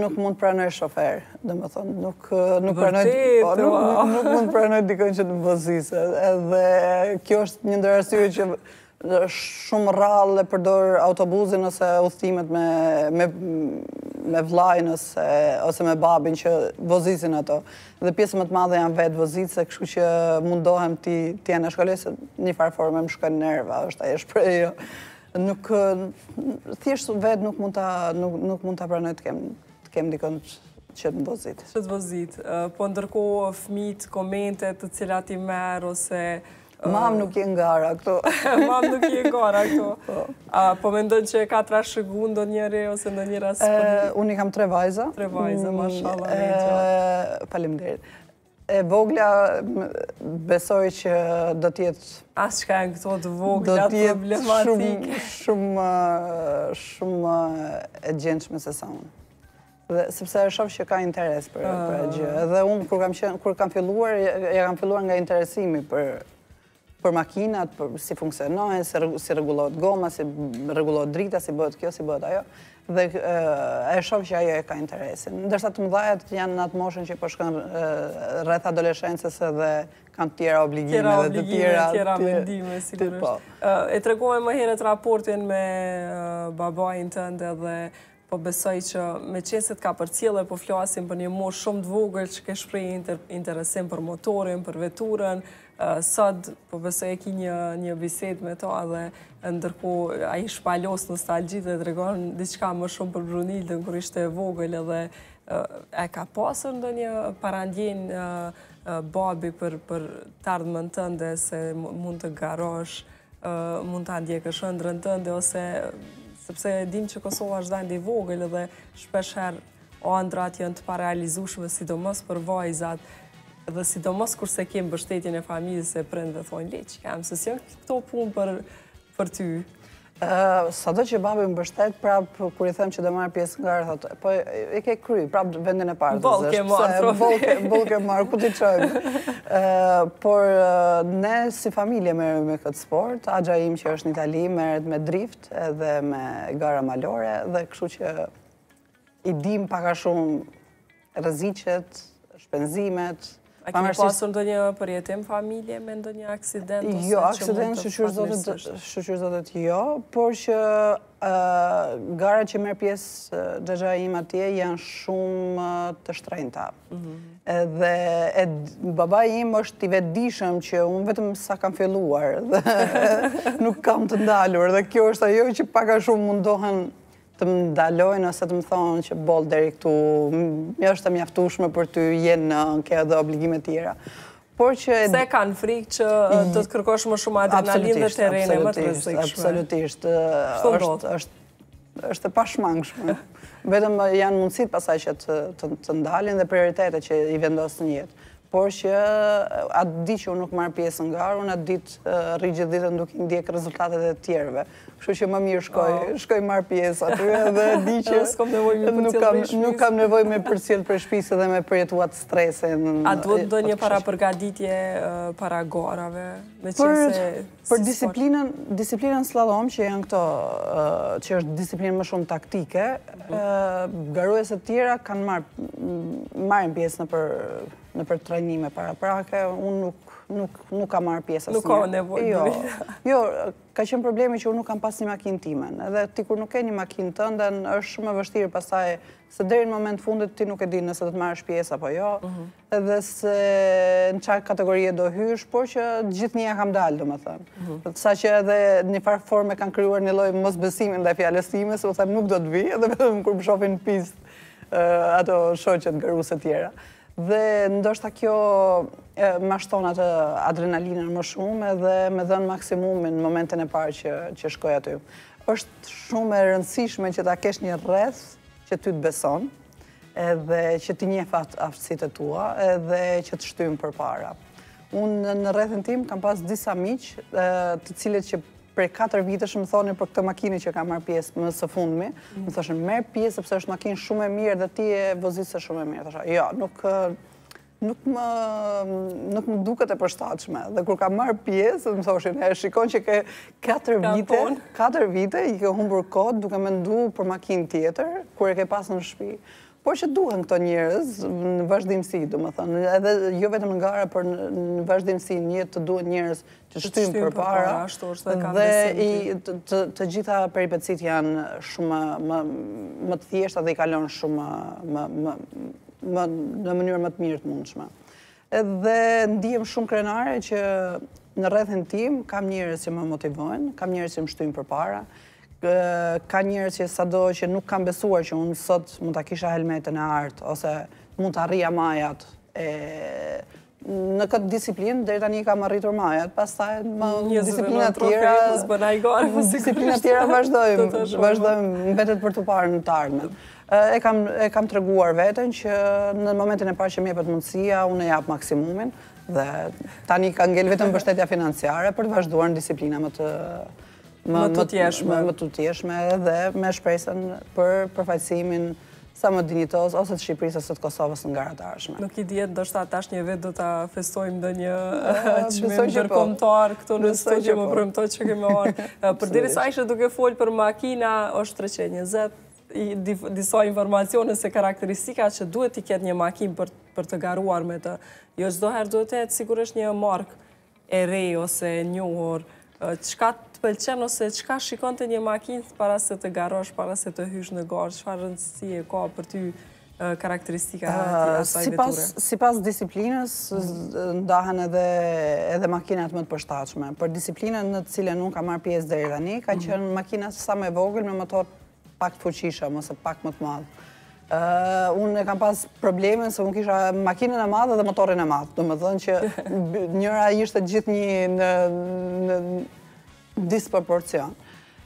nuk mund pranoj shofer. Domethënë nuk mund pranoj dikën që të vozisë. Edhe kjo është një ndër arsye që shumë rrallë e përdor autobusin ose udhëtimet me vllajën ose me babin që vozisin ato. Dhe pjesë më të madhe janë vetë vozitse, kështu që mundohem ti janë në shkollë se një farë forme më shkojnë nerva, është ajo shprehje. Nuk thjesht vetë nuk mund ta pranoj të kem dikon që të vozit. Që të vozit. Po ndërkohë fëmijët komentet të cilat i merr ose Mam nuk je ngara këto. Mam nuk je ngara këto. Po mendon që ka trashëgu ndonjëri ose ndonjëra së Unë i kam 3 vajza. 3 vajza, mashallah. Faleminderit. E vogla besoj që do t'jetë... As që ka në këto të vogla problematike. Shumë e gjendshme se sa unë. Sepse e shoh që ka interes për gjë. Dhe unë kur kam filluar, kam filluar nga interesimi për makinat, për si funksionojnë, si rregullohet goma, si rregullohet drita, si bëhet kjo, si bëhet ajo. Dhe e shoh që ajo e ka interesin. Ndërsa të mëdhajat janë në atë moshën që po shkojnë rreth adoleshencës edhe kanë tjera obligime dhe tjera mendime, sigurisht. E tregove më herët raportin me babain tënd edhe po besoj që me qenë se t'ka përcjellë po flasim për një moshë shumë të vogël që ke shprehë interesim për motorin, për veturën. Sot po besoj e ki një bisedë me to dhe ndërkohë ai shpalos nostalgji dhe tregon diçka më shumë për Brunildën kur ishte e vogël edhe e ka pasur ndonjë parandjen babi për të ardhmen tënde se mund të garosh, mund ta ndjekësh ëndrrën tënde ose sepse dim që Kosova është vend i vogël dhe shpeshherë ëndrat janë të parealizueshme, sidomos për vajzat, dhe sidomos kurse kem mbështetjen e familjes e prindve thonë le që kam, se janë këto punë për ty. Sado që babi më mbështet, prap kur i them që do marr pjesë nga thotë, po e ke kry, prap vendin e parë. Boll ke marr, boll ke marr, ku ti çojmë. Por ne si familje merrem me këtë sport, axha im që është në Itali merret me drift edhe me gara malore dhe kështu që i dim pak a shumë rreziqet, shpenzimet. A kemi pasur ndonjë përjetim familje me ndonjë aksident? Jo, aksident shqyr zotet jo, por që gara që merr pjesë xhaxha im atje janë shumë të shtrenjta. Dhe baba im është i vetëdijshëm që unë vetëm sa kam filluar dhe nuk kam të ndalur dhe kjo është ajo që pak a shumë mundohen të më ndalojnë ose të më thonë që boll deri këtu, më është e mjaftueshme për ty, jenë ke edhe obligime tjera. Por që se kanë frikë që do të kërkosh më shumë adrenalinë dhe terrene më të rrezikshme. Absolutisht. Është e pashmangshme. Vetëm janë mundësitë pasaj që të ndalin dhe prioritetet që i vendos në jetë. Por që atë di që unë nuk marr pjesë në garë, unë atë ditë rri gjithë ditën duke ndjek rezultatet e tjerëve. Kështu që më mirë shkoj marr pjesë aty dhe di që nuk kam nevojë me përcjell për shtëpisë dhe me përjetuar stresin. A duhet ndonjë para përgatitje para garave? Për disiplinën slalom që janë këto, që është disiplinë më shumë taktike, garueset tjera kanë marrin pjesë në për trajnime paraprake, unë nuk kam marrë pjesë asnjë. Nuk ka nevojë. Jo, ka qenë problemi që unë nuk kam pas një makinë timen. Edhe ti kur nuk ke një makinë tënde, është shumë e vështirë pastaj se deri në moment fundit ti nuk e di nëse do të marrësh pjesë apo jo, edhe se në çfarë kategorie do hysh, por që gjithnjëja kam dalë, domethënë. Saqë edhe në një farë forme kanë krijuar një lloj mosbesimi ndaj fjalës time, se u them nuk do të vi, edhe vetëm kur më shohin në pistë ato shoqet garuese tjera. Dhe ndoshta kjo mashton atë adrenalinën më shumë edhe me dhënë maksimumin në momentin e parë që shkoj aty. Është shumë e rëndësishme që ta kesh një rreth që ty të beson, edhe që ti njeh aftësitë e tua, edhe që të shtym përpara. Unë në rrethin tim kam pas disa miq, të cilët që prej 4 vitesh më thonin për këtë makinë që kam marrë pjesë më së fundmi, më thoshin merr pjesë sepse është makinë shumë e mirë dhe ti e vozisë shumë e mirë. Thosha, jo, nuk më duket e përshtatshme. Dhe kur kam marrë pjesë, më thoshin, shikon që ke 4 vite i ke humbur kohë duke menduar për makinë tjetër, kur e ke pasur në shtëpi. Por që duhen këto njerëz në vazhdimsi, domethënë, edhe jo vetëm në gara, por në vazhdimsi një të duhen njerëz që shtym përpara. Dhe të gjitha peripetësit janë shumë më të thjeshta dhe i kalon shumë në mënyrë më të mirë të mundshme. Edhe ndihem shumë krenare që në rrethin tim kam njerëz që më motivojnë, kam njerëz që më shtym përpara. Ka njerëz që sado që nuk kam besuar që unë sot mund ta kisha helmetën e artë ose mund të arrija majat. Në këtë disiplinë deri tani kam arritur majat, pastaj disiplina tjera vazhdojmë mbetet për të parë në të ardhmen. E kam treguar veten që në momentin e parë që më jepet mundësia, unë e jap maksimumin dhe tani ka ngel vetëm mbështetja financiare për të vazhduar në disiplina më të tjeshme dhe me shpresën për përfaqësimin sa më dinjitoz ose të Shqipërisë ose të Kosovës në garat e ardhshme. Nuk i dihet, ndoshta tash një vetë do ta festojmë ndonjë çmim ndërkombëtar këtu në studio, më premtoj që kemi marrë. Përderisa ishe duke folë për makina, është 320, disa informacione se karakteristika që duhet i ketë një makinë për të garuar me të. Jo çdo herë duhet të jetë sigurisht një markë e re ose e njohur. Çka të pëlqen ose çka shikon të një makinë para se të garosh, para se të hysh në garë, çfarë rëndësie ka për ty karakteristika e asaj veture? Sipas disiplinës ndahen edhe makinat më të përshtatshme. Për disiplinën në të cilën unë kam marrë pjesë deri tani, ka qenë makina sa më e vogël me motor pak të fuqishëm ose pak më të madh. Unë kam pas probleme se unë kisha makinën e madhe dhe motorin e madh. Domethënë që njëra ishte gjithnjë në disproporcion.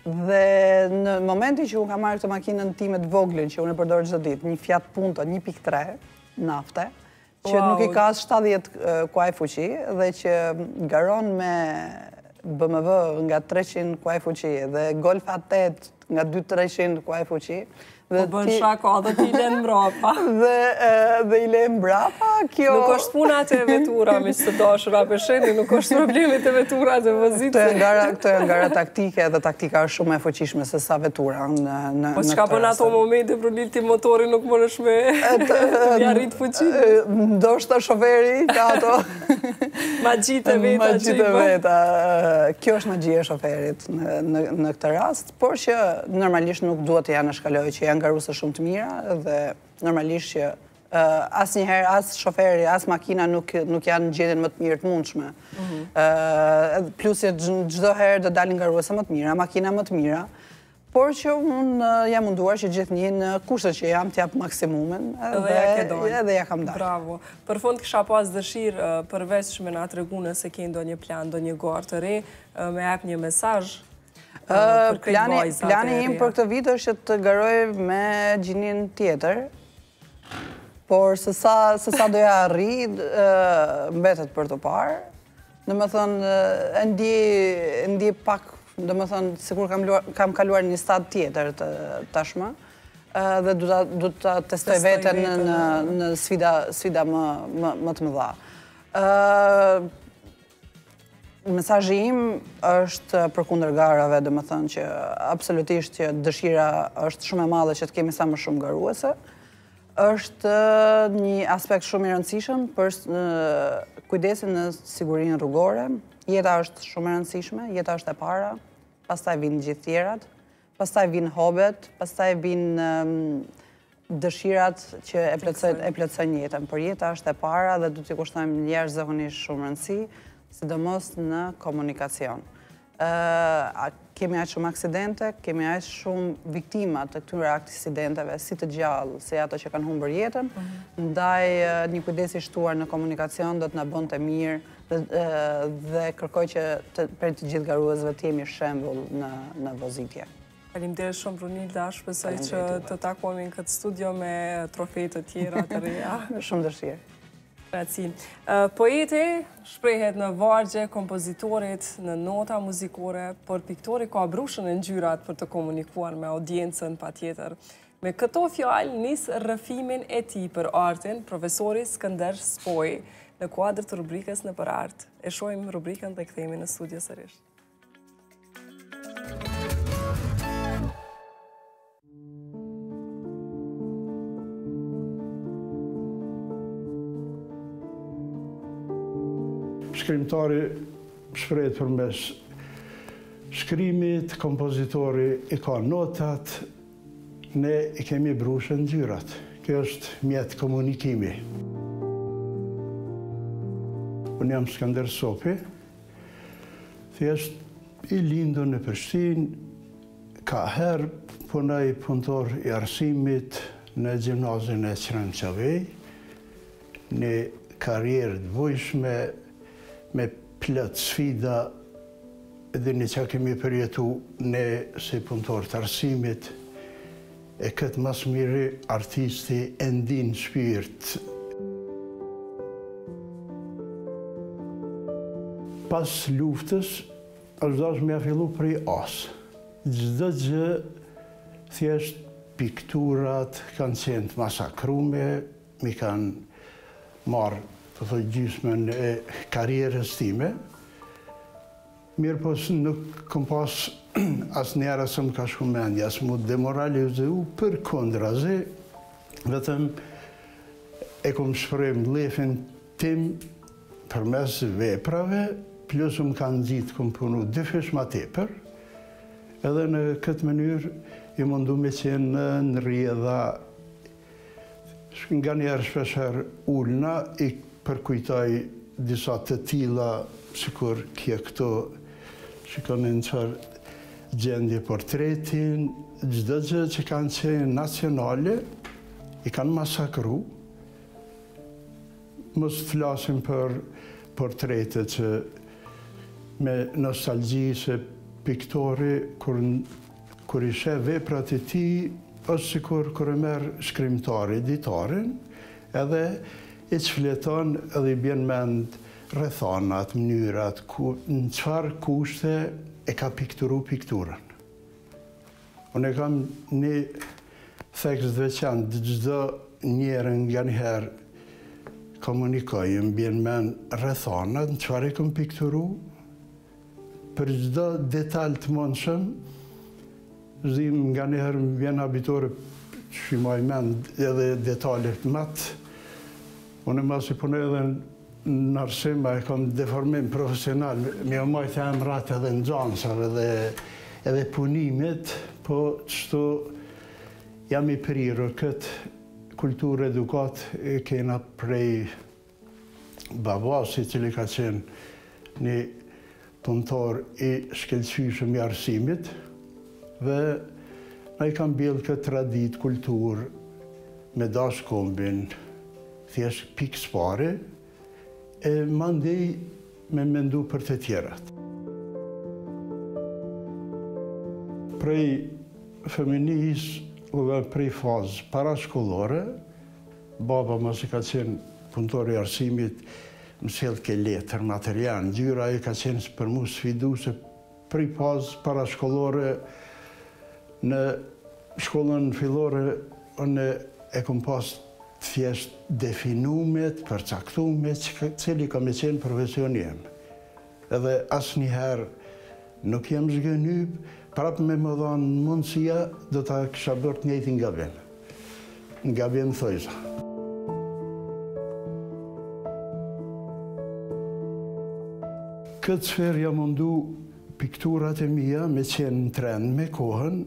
Dhe në momentin që unë kam marrë këtë makinën time të voglin, që unë e përdor çdo ditë, një Fiat Punto 1.3 nafte, që nuk i ka 70 kuaj fuqi dhe që garon me BMW nga 300 kuaj fuqi dhe Golf A8 nga 200-300 kuaj fuqi. Po bën shaka dhe ti len mbrapa. Dhe i len mbrapa, kjo... Nuk është puna të vetura, me që të dashura për sheni, nuk është problemit të vetura të vëzit. Këto janë gara taktike dhe taktika është shumë e fuqishme se sa vetura në Po çka bën ato momente për lilti motori nuk mënesh me arrit fuqinë? Ndoshta shoferi ka ato... Magjitë veta. Magjitë veta. Kjo është magjia e shoferit në këtë rast, por që normalisht nuk duhet të janë shkaloj që janë garuese shumë të mira dhe normalisht që asnjëherë as shoferi, as makina nuk janë në gjendjen më të mirë të mundshme. Plus që çdo herë do dalin garuese më të mira, makina më të mira, por që unë jam munduar që gjithnjë në kushtet që jam t'jap maksimumin edhe ja kam dalë. Bravo. Për fund kisha pas dëshirë përveç me na tregu nëse ke ndonjë plan, ndonjë garë të re, me jap një mesazh. Plani im për këtë vit është të garoj me gjinin tjetër, por se sa doja arri, mbetet për të parë. Domethënë, e ndi pak, domethënë, sikur kam kaluar një stad tjetër tashmë, dhe du të testoj veten në sfida më të mëdha. Mesazhi im është përkundër garave, domethënë që absolutisht që dëshira është shumë e madhe që të kemi sa më shumë garuese. Është një aspekt shumë i rëndësishëm për kujdesin në sigurinë rrugore. Jeta është shumë e rëndësishme, jeta është e para, pastaj vinë gjithë tjerat, pastaj vinë hobet, pastaj vinë dëshirat që e plotësojnë jetën. Por jeta është e para dhe du t'i kushtojmë jashtëzakonisht shumë rëndësi, sidomos në komunikacion. Kemi aq shumë aksidente, kemi aq shumë viktima të këtyre aksidenteve, si të gjallë, si ato që kanë humbur jetën, ndaj një kujdes i shtuar në komunikacion do të na bënte mirë dhe kërkoj që për të gjithë garuesve të jemi shembull në vozitje. Faleminderit shumë Brunilda, shpresoj që të takohemi në këtë studio me trofej të tjera të reja. Me shumë dëshirë. Graci. Poeti shprehet në vargje, kompozitorit në nota muzikore, por piktori ka brushën e ngjyrat për të komunikuar me audiencën patjetër. Me këto fjalë nis rrëfimin e tij për artin profesori Skënder Spoj në kuadër të rubrikës Në për art. E shohim rubrikën dhe kthehemi në studio sërish. Shkrimtari shprehet përmes shkrimit, kompozitori i ka notat, ne i kemi brushën ngjyrat. Kjo është mjet komunikimi. Unë jam Skënder Sopi, thjesht i lindur në Prishtinë, ka herë punoj punëtor i arsimit në gjimnazin e Qrençavej, në karrierë të vujshme, me plot sfida edhe në që kemi përjetu ne si punëtor të arsimit, e këtë mas miri artisti e ndin shpirt. Pas luftës, është dash me a fillu prej asë. Gjdo gjë, thjesht pikturat kanë qenë të masakrume, mi kanë marë të thoi gjysmën e karierës time. Mirë po nuk kom pas asë njëra së më ka shkumendja, asë mu demoralizu për kondrazi, vetëm e kom shprem lefin tim për mes veprave, plus më kanë gjitë kom punu dyfish ma tepër, edhe në këtë mënyrë i mundu me qenë në rjedha, nga njerë shpesher ullna, i përkujtaj disa të tila, sikur kje këto, shikoni në qërë gjendje portretin, gjdo gjë që kanë qenë nacionale, i kanë masakru. Mos të flasim për portretet që me nostalgji se piktori, kur i sheh veprat e tij, është sikur kur e merr shkrimtari ditarin, edhe i çfleton edhe i bjen mend rrethanat, mënyrat, në çfarë kushte e ka pikturu pikturën. Unë e kam një theks të veçantë, çdo njerën nga njëherë komunikoj, më bjen mend rrethanat, në çfarë e kam pikturu, për çdo detaj të mundshëm, zim nga njëherë më vjen habitore shimoj mend edhe detalet matë. Unë e mas i punoj edhe në arsim, e kam deformim profesional, mi o majtë e emrat edhe në gjansar edhe punimit, po qëto jam i prirë këtë kulturë edukat e kena prej babasi cili ka qenë një punëtor i shkelqyshëm i arsimit, dhe na i kam bjellë këtë tradit, kulturë, me dash kombin, thjesht pikë spare, e mandej me mendu për të tjerat. Prej feminis, dhe prej fazë parashkollore, baba mos i ka qenë punëtor i arsimit, më sjell ke letër, material, ngjyra i ka qenë për mu sfiduse prej fazë parashkollore. Në shkollën fillore, unë e kom pas thjesht definumet, përcaktumet, cili ka me qenë profesion jem. Edhe asë njëherë nuk jem zgënyp, prapë me më dhanë mundësia, do ta kisha bërë njëjtin gabim. Në gabim thojza. Këtë sferë jam mundu pikturat e mija me qenë në trend me kohën,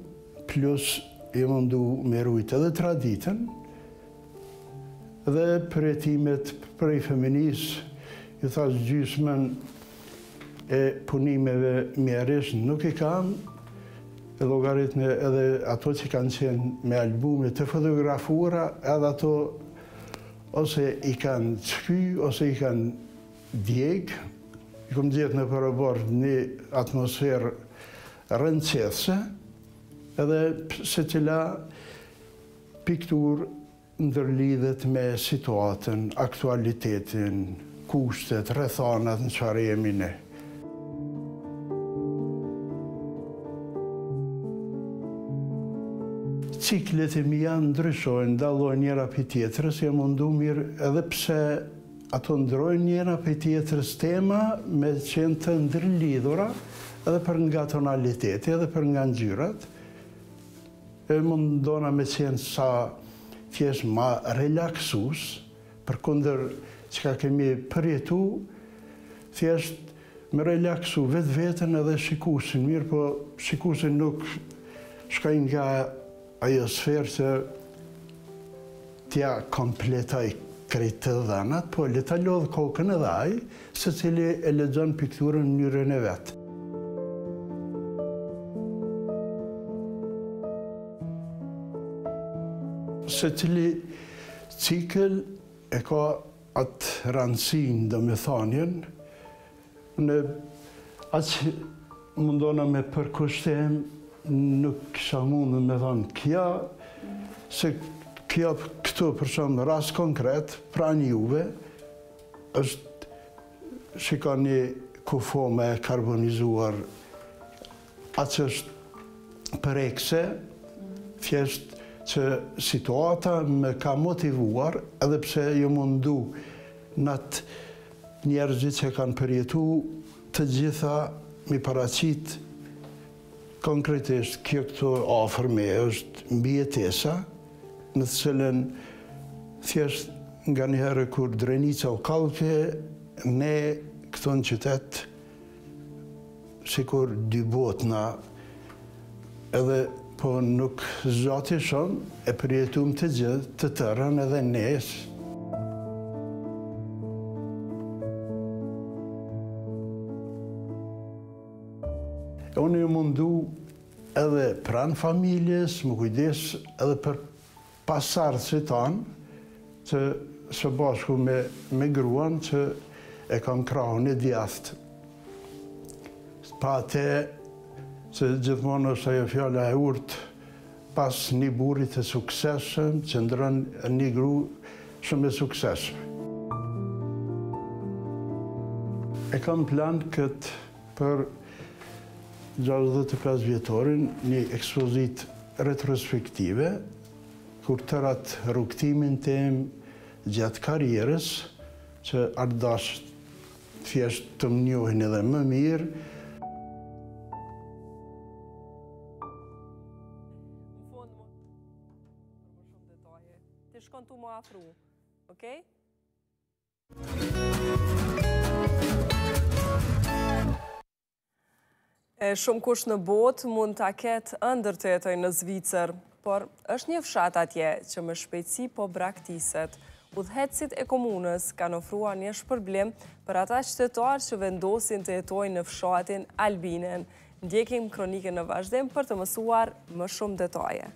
plus jam mundu me rujtë edhe traditën, dhe përjetimet prej feminis, ju thash gjysmën, e punimeve mjeresh nuk i kam, llogaritme edhe ato që kanë qenë me albume të fotografuara, edhe ato ose i kanë çky, ose i kanë djeg. I kom gjetë në përëbord një atmosferë rëndësishme, edhe se cila piktur ndërlidhet me situatën, aktualitetin, kushtet, rrethanat në çfarë jemi ne. Ciklet e mia ndryshojnë, dallojnë njëra për tjetrës, jam mundu mirë edhe pse ato ndrojnë njëra për tjetrës tema me qenë të ndërlidhura edhe për nga tonaliteti, edhe për nga ngjyrat. E mundona me qenë sa thjesht ma relaksus, përkundër çka kemi përjetu, thjesht me relaksu vetë vetën edhe shikusin mirë, po shikusin nuk shkaj nga ajo sferë që t'ja kompletoj krejt të dhanat, po le ta lodh kokën edhe ai, se cili e lexon pikturën në mënyrën e vetë. Se cili cikël e ka atë rëndësinë, domethënien, në atë që mundona me përkushtem, nuk kisha mundur me thonë kja, se kja këtu për shumë rast konkret, pranë juve, është shikoni kufo me karbonizuar, atë që është përekse, thjesht që situata me ka motivuar, edhe pse ju mundu në atë njerëzit që kanë përjetu, të gjitha mi paraqit konkretisht kjo këtu afër me është mbijetesa, në të cilën thjesht nga njëherë kur Drenica u kallke, ne këtu në qytet, sikur dy botna, edhe po nuk zgjati shumë, e përjetuam të gjithë të tërën edhe nes. Unë ju mundu edhe pranë familjes, më kujdes edhe për pasardhësit tanë, që së bashku me gruan që e kam krahun e djathtë. Pa te, që gjithmonë është ajo fjala e urtë, pas një burrit të suksesshëm, që ndron një gru shumë e suksesshme. E kam plan këtë për 65 vjetorin, një ekspozit retrospektive, kur tërat rrugtimin tem gjatë karierës, që ardash thjesht të më njohin edhe më mirë. Ti shkon tu më afru, okej? Shumë kush në botë mund të ketë ëndër të jetoj në Zvicër, por është një fshat atje që me shpejtësi po braktiset. Udhëhecësit e komunës kanë ofruar një shpërblim për ata qytetarë që vendosin të jetojnë në fshatin Albinen. Ndjekim kronikën në vazhdim për të mësuar më shumë detaje.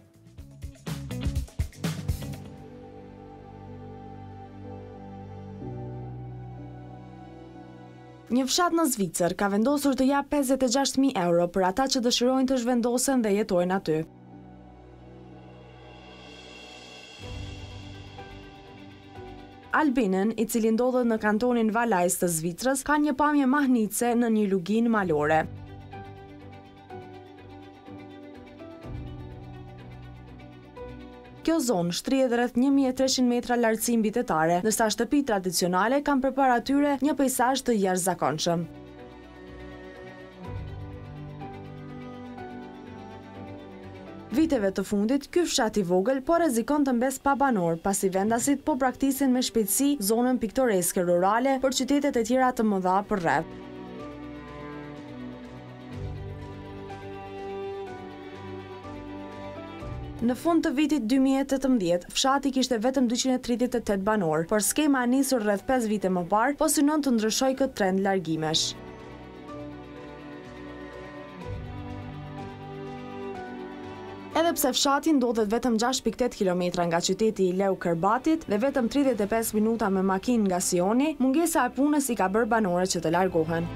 Një fshat në Zvicër ka vendosur të jap 56.000 euro për ata që dëshirojnë të zhvendosen dhe jetojnë aty. Albinen, i cili ndodhet në kantonin Valais të Zvicrës, ka një pamje mahnitse në një lugin malore. Kjo zonë shtrihet rreth 1300 metra lartësi mbitetare, ndërsa shtëpitë tradicionale kanë përpara tyre një peizazh të jashtëzakonshëm. Viteve të fundit, ky fshat i vogël po rrezikon të mbes pa banor, pasi vendasit po braktisin me shpejtësi zonën piktoreske rurale për qytetet e tjera të mëdha përreth. Në fund të vitit 2018, fshati kishte vetëm 238 banor, por skema nisur rreth 5 vite më parë po synon të ndryshojë këtë trend largimesh. Edhe pse fshati ndodhet vetëm 6.8 km nga qyteti i Leu Kërbatit dhe vetëm 35 minuta me makinë nga Sioni, mungesa e punës i ka bërë banorët që të largohen.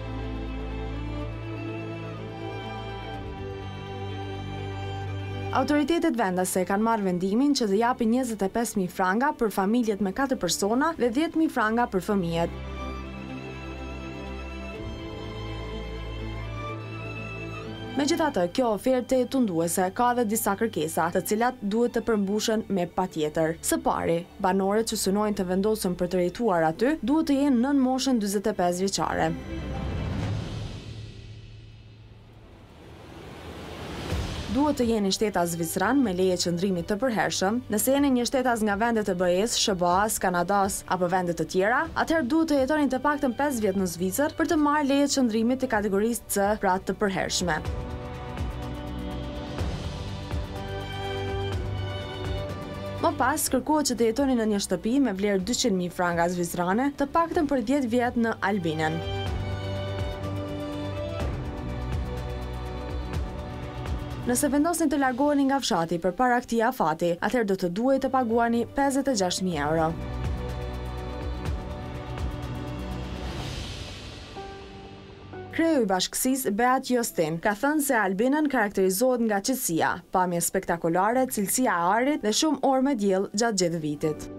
Autoritetet vendase kanë marrë vendimin që të japin 25.000 franga për familjet me 4 persona dhe 10.000 franga për fëmijët. Megjithatë, kjo ofertë e tunduese ka edhe disa kërkesa, të cilat duhet të përmbushen me patjetër. Së pari, banorët që synojnë të vendosen për të rejtuar aty, duhet të jenë nën moshën 45 vjeçare. Duhet të jeni shtetas zvicran me leje qëndrimit të përhershëm. Nëse jeni një shtetas nga vendet e BE-s, SBA-s, Kanadas apo vendet të tjera, atëherë duhet të jetoni të paktën 5 vjet në Zvicër për të marrë leje qëndrimit të kategorisë C, pra të përhershme. Më pas, kërkohet që të jetoni në një shtëpi me vlerë 200.000 franga zvicrane, të paktën për 10 vjet në Albinën. Nëse vendosin të largoheni nga fshati përpara këtij afati, atëherë do të duhej të paguani 56.000 euro. Kreu i bashkësisë Beat Jostin ka thënë se Albinën karakterizohet nga qetësia, pamje spektakolare, cilësia e arit dhe shumë orë me diell gjatë gjithë vitit.